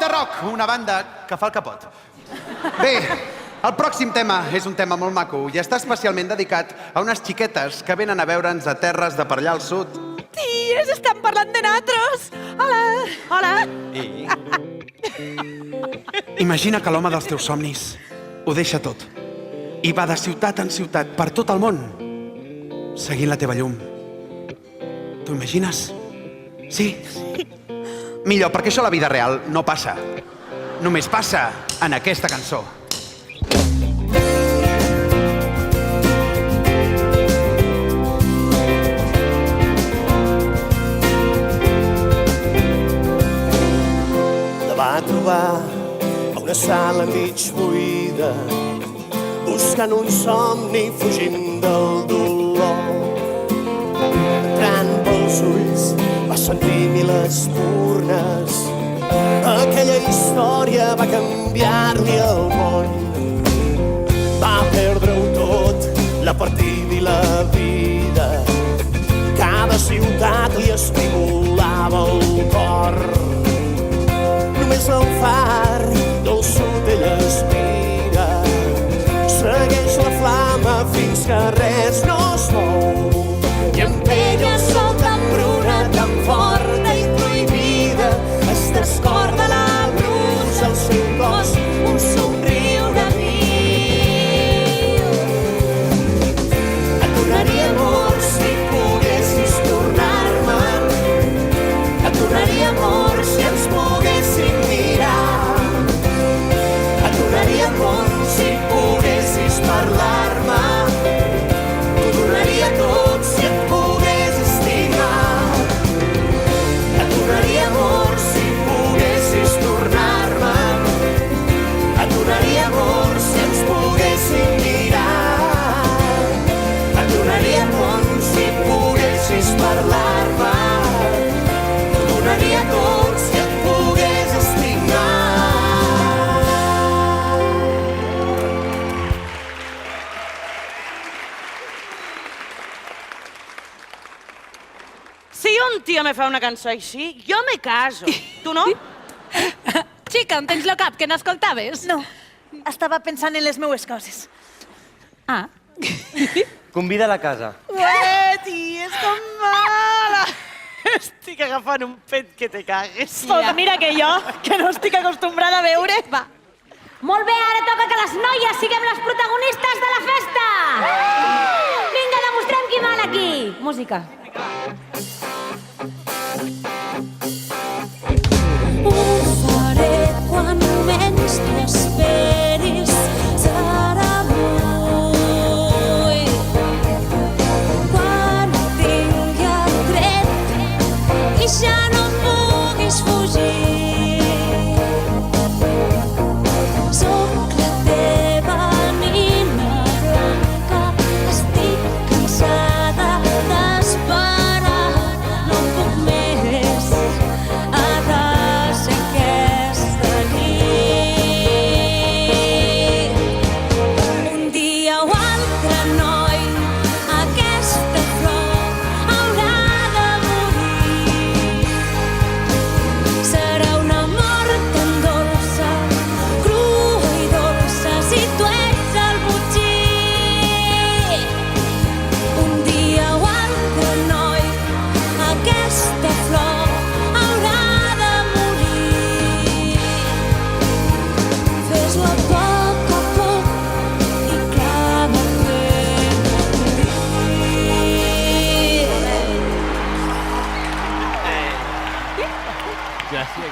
de Rock, una banda que fa el que pot. Bé, el pròxim tema és un tema molt maco i està especialment dedicat a unes xiquetes que venen a veure'ns a terres de per allà al sud. Ties, estan parlant de natros! Hola! Hola! Imagina que l'home dels teus somnis ho deixa tot i va de ciutat en ciutat per tot el món seguint la teva llum. T'ho imagines? Sí? Millor, perquè això a la vida real no passa. Només passa en aquesta cançó. La va trobar a una sala mig buida, buscant un somni, fugint del dolor. Entrant pels ulls va sentir mil espurnes. Aquella història va canviar-li el món. Va perdre-ho tot, la partida i la vida. Cada ciutat li estimulava el cor. Només el far del sud ella es mira. Segueix la flama fins que res no es mou. I amb ella sol tan bruna, tan forta i prohibida, es descorda la brusa al seu cos, un somriure vil. Et donaria amor si poguessis tornar-me'n. Et donaria amor si ens poguéssim mirar. Et donaria món si poguessis parlar-me. T'ho donaria tot si et pogués estimar. Et donaria amor si poguessis tornar-me. Et donaria amor si ens poguéssim mirar. Et donaria món si poguessis parlar-me. T'ho donaria tot si et pogués estimar. Si un tio me fa una cançó així, jo me caso. Tu no? Xica, on tens el cap, que no escoltaves? No, estava pensant en les meues coses. Ah. Convida a la casa. Ué, ties, com mala! Estic agafant un pet que te cagues. Pues mira que jo, que no estic acostumbrada a veure. Va. Molt bé, ara toca que les noies siguem les protagonistes de la festa! Vinga, demostrem qui mal aquí! Música. Ho faré quan menys t'ho esperis. Serà avui. Quan tingui el tret i ja no puguis fugir. Soc la teva nina blanca. Estic cansada d'esperar. No puc més. Ha de ser aquesta nit. Un dia o altre, noi, aquesta flor haurà de morir. Serà una mort tan dolça, crua i dolça, si tu ets el botxí. Un dia o altre, noi, aquesta flor haurà de morir. Fes-ho a poc i clama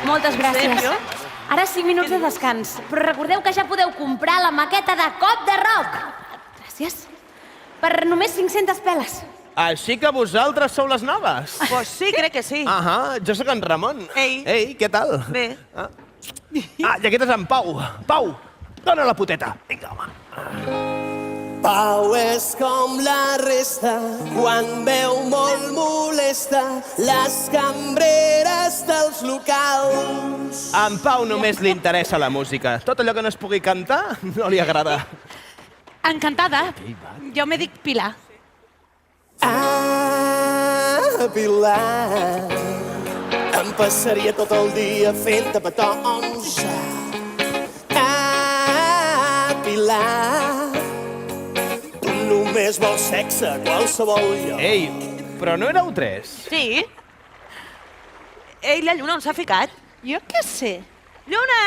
Moltes gràcies. Ara 5 minuts de descans, però recordeu que ja podeu comprar la maqueta de Cop de Rock. Gràcies. Per només 500 peles. Així que vosaltres sou les noves? Pues sí, crec que sí. Ahà, jo sóc en Ramon. Ei. Ei, què tal? Bé. I aquest és en Pau. Pau, dona la poteta. Vinga, home. Pau és com la resta, quan veu molt molesta les cambreres dels locals. A en Pau només li interessa la música. Tot allò que no es pugui cantar no li agrada. Encantada. Jo me dic Pilar. Ah, Pilar, Em passaria tot el dia fent-te petons. Ah, Pilar, tu només vols sexe a qualsevol lloc. Ei, però no éreu tres? Sí. Ei, la Lluna on s'ha ficat? Jo què sé. Lluna!